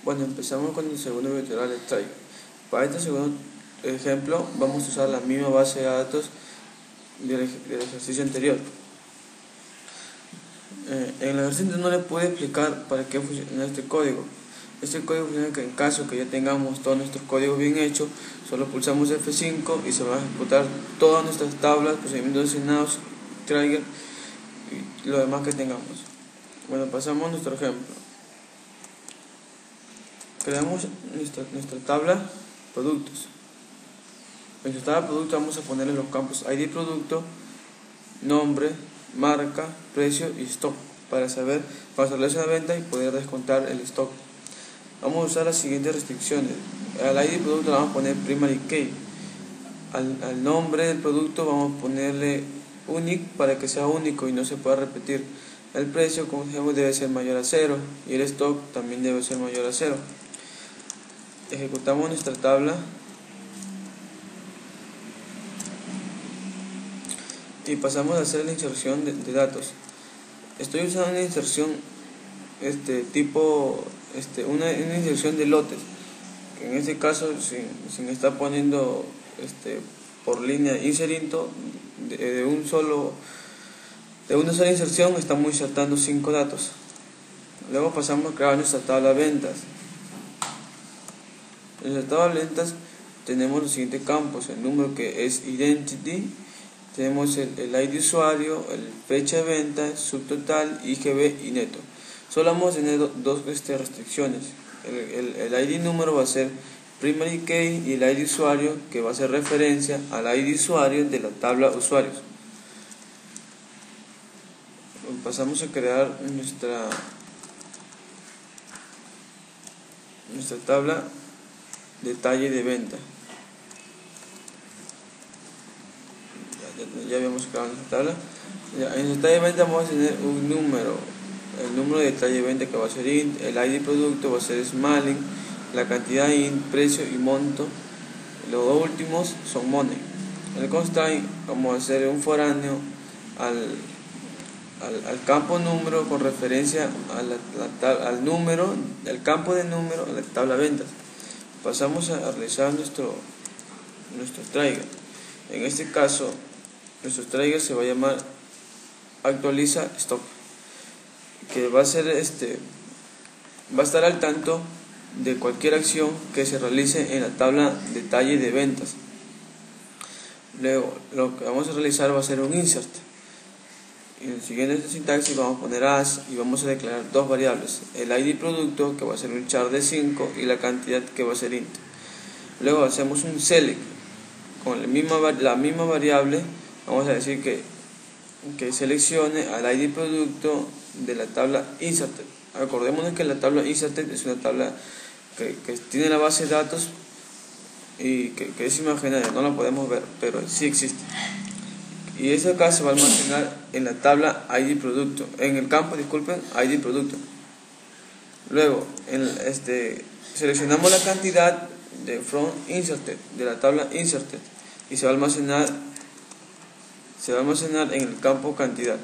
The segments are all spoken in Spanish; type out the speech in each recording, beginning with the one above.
Bueno, empezamos con el segundo vectorial de traigo. Para este segundo ejemplo vamos a usar la misma base de datos del ejercicio anterior. En el ejercicio no le pude explicar para qué funciona este código. Este código funciona que en caso que ya tengamos todos nuestros códigos bien hechos, solo pulsamos F5 y se van a ejecutar todas nuestras tablas, procedimientos asignados, trigger y lo demás que tengamos. Bueno, pasamos a nuestro ejemplo. Creamos nuestra tabla productos. En nuestra tabla producto vamos a ponerle los campos ID producto, nombre, marca, precio y stock para hacerle una venta y poder descontar el stock. Vamos a usar las siguientes restricciones. Al ID producto le vamos a poner primary key. Al nombre del producto vamos a ponerle unique para que sea único y no se pueda repetir. El precio, como dijimos, debe ser mayor a 0 y el stock también debe ser mayor a 0. Ejecutamos nuestra tabla y pasamos a hacer la inserción de datos. Estoy usando una inserción una inserción de lotes, que en este caso si me está poniendo por línea inserinto de una sola inserción, estamos insertando 5 datos. Luego pasamos a crear nuestra tabla de ventas. En la tabla de ventas tenemos los siguientes campos: el número, que es identity, tenemos el ID usuario, el fecha de venta, subtotal, IGB y neto. Solo vamos a tener dos restricciones. El ID número va a ser primary key y el ID usuario, que va a hacer referencia al ID usuario de la tabla usuarios. Pasamos a crear nuestra tabla detalle de venta. Ya habíamos creado nuestra tabla. En el detalle de venta vamos a tener un número, el número de detalle de venta, que va a ser int, el ID producto va a ser smalling, la cantidad int, precio y monto. Los dos últimos son money. En el constraint vamos a hacer un foráneo al campo número con referencia al número, el campo de número en la tabla de ventas. Pasamos a realizar nuestro trigger. En este caso nuestro trigger se va a llamar actualiza stock, que va a ser va a estar al tanto de cualquier acción que se realice en la tabla detalle de ventas. Luego lo que vamos a realizar va a ser un insert. Y siguiendo esta sintaxis vamos a poner as y vamos a declarar dos variables: el ID producto, que va a ser un char de 5, y la cantidad, que va a ser int. Luego hacemos un select con la misma variable. Vamos a decir que seleccione al ID producto de la tabla inserted. Acordémonos que la tabla inserted es una tabla que tiene la base de datos y que es imaginaria, no la podemos ver, pero sí existe. Y esa acá se va a almacenar en la tabla ID producto, en el campo, ID producto. Luego seleccionamos la cantidad de from inserted, de la tabla inserted, y se va a almacenar en el campo cantidad.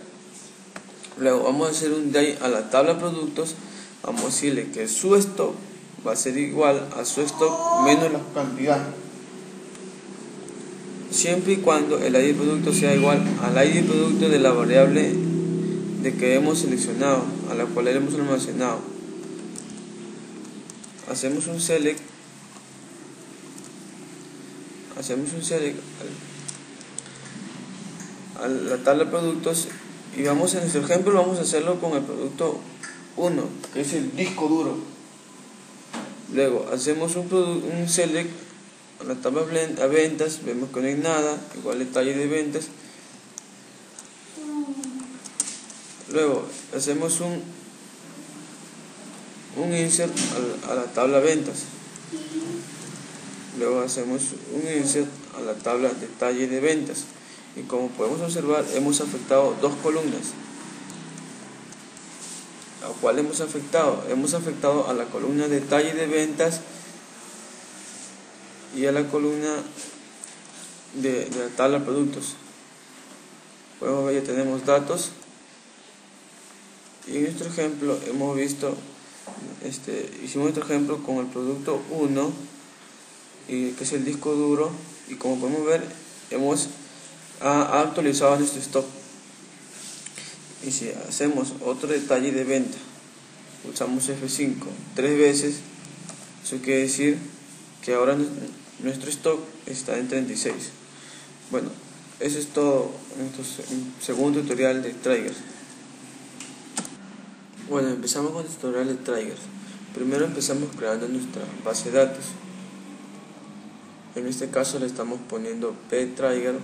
Luego vamos a hacer un day a la tabla productos. Vamos a decirle que su stock va a ser igual a su stock menos la cantidad, siempre y cuando el ID producto sea igual al ID producto de la variable de que hemos seleccionado, a la cual hemos almacenado. Hacemos un select a la tabla de productos, y en nuestro ejemplo vamos a hacerlo con el producto 1, que es el disco duro. Luego hacemos un select a la tabla de ventas, vemos que no hay nada, igual detalle de ventas. Luego hacemos un insert a la tabla ventas. Luego hacemos un insert a la tabla detalle de ventas. Y como podemos observar, hemos afectado dos columnas. ¿A cuál hemos afectado? Hemos afectado a la columna detalle de ventas y a la columna de la tabla de productos. Podemos ver, ya tenemos datos. Y en nuestro ejemplo hemos visto Hicimos nuestro ejemplo con el producto 1, que es el disco duro, y como podemos ver hemos actualizado nuestro stock. Y si hacemos otro detalle de venta, pulsamos F5 3 veces, eso quiere decir que ahora nuestro stock está en 36. Bueno, eso es todo en nuestro segundo tutorial de triggers. Bueno, empezamos con el tutorial de triggers. Primero empezamos creando nuestra base de datos. En este caso le estamos poniendo ptrigger,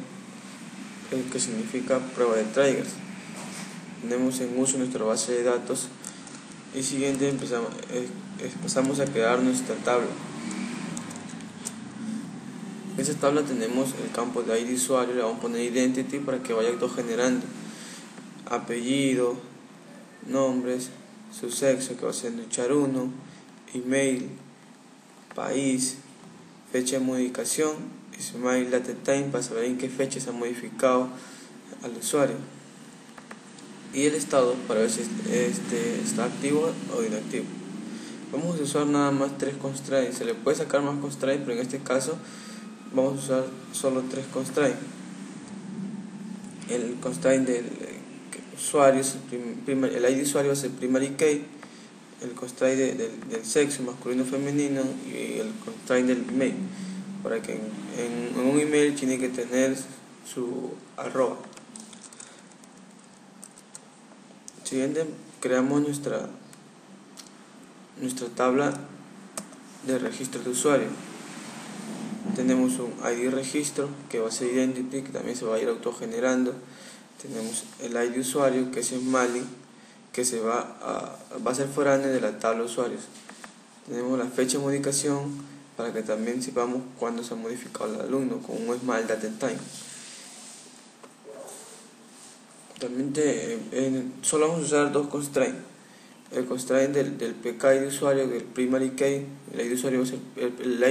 que significa prueba de triggers. Tenemos en uso nuestra base de datos y siguiente empezamos a crear nuestra tabla. En esta tabla tenemos el campo de ID usuario, le vamos a poner identity para que vaya autogenerando apellido, nombres, su sexo que va a ser char1, email, país, fecha de modificación, smile date time para saber en qué fecha se ha modificado al usuario, y el estado para ver si está activo o inactivo. Vamos a usar nada más 3 constraints. Se le puede sacar más constraints, pero en este caso vamos a usar solo 3 constraints. El constraint del usuario, el ID usuario va a ser primary key, el constraint del sexo masculino o femenino, y el constraint del email, para que en un email tiene que tener su arroba. Siguiente, creamos nuestra tabla de registro de usuario. Tenemos un ID registro que va a ser identity, que también se va a ir autogenerando. Tenemos el ID usuario, que es smiley, que va a ser foráneo de la tabla de usuarios. Tenemos la fecha de modificación para que también sepamos cuándo se ha modificado el alumno con un smile date time. Realmente solo vamos a usar 2 constraints. El constraint del PK de usuario, del primary key, el ID usuario va a ser el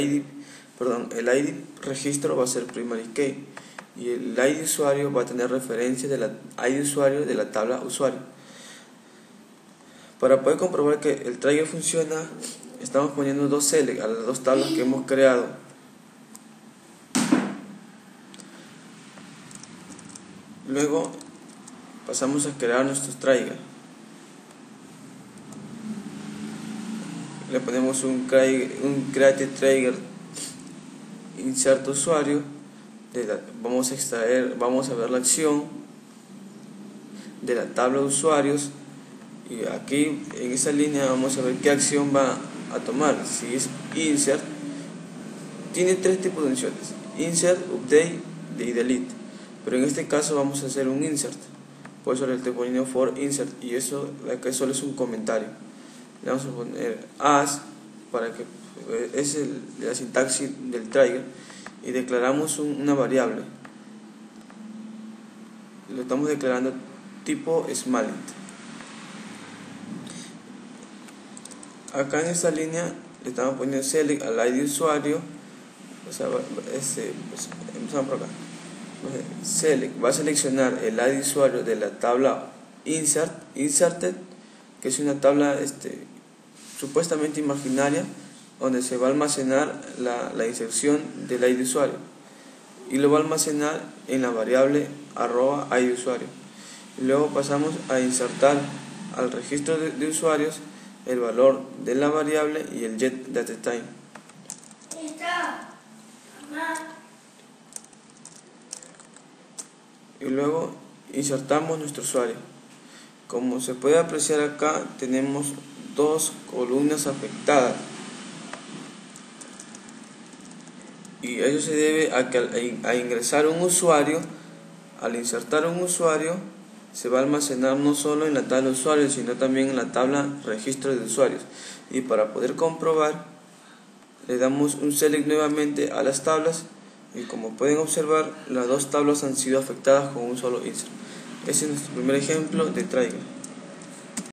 ID registro va a ser primary key, y el ID usuario va a tener referencia de la ID usuario de la tabla usuario. Para poder comprobar que el trigger funciona, estamos poniendo 2 select a las 2 tablas que hemos creado. Luego pasamos a crear nuestros triggers. Le ponemos un create trigger insert usuario. Vamos a ver la acción de la tabla de usuarios, y aquí en esa línea vamos a ver qué acción va a tomar. Si es insert, tiene 3 tipos de acciones: insert, update y delete, pero en este caso vamos a hacer un insert, por eso le estoy poniendo for insert, y eso acá solo es un comentario. Le vamos a poner as, para que es la sintaxis del trigger, y declaramos una variable. Lo estamos declarando tipo smilet. Acá en esta línea le estamos poniendo select al ID usuario, o sea, empezamos por acá. Select va a seleccionar el ID usuario de la tabla inserted, que es una tabla supuestamente imaginaria, donde se va a almacenar la inserción del ID usuario, y lo va a almacenar en la variable @ID usuario. Y luego pasamos a insertar al registro de usuarios el valor de la variable y el get date time. Y luego insertamos nuestro usuario. Como se puede apreciar acá, tenemos 2 columnas afectadas, y eso se debe a que al ingresar un usuario, al insertar un usuario, se va a almacenar no solo en la tabla de usuarios, sino también en la tabla registro de usuarios. Y para poder comprobar, le damos un select nuevamente a las tablas, y como pueden observar, las 2 tablas han sido afectadas con un solo insert. Ese es nuestro primer ejemplo de trigger.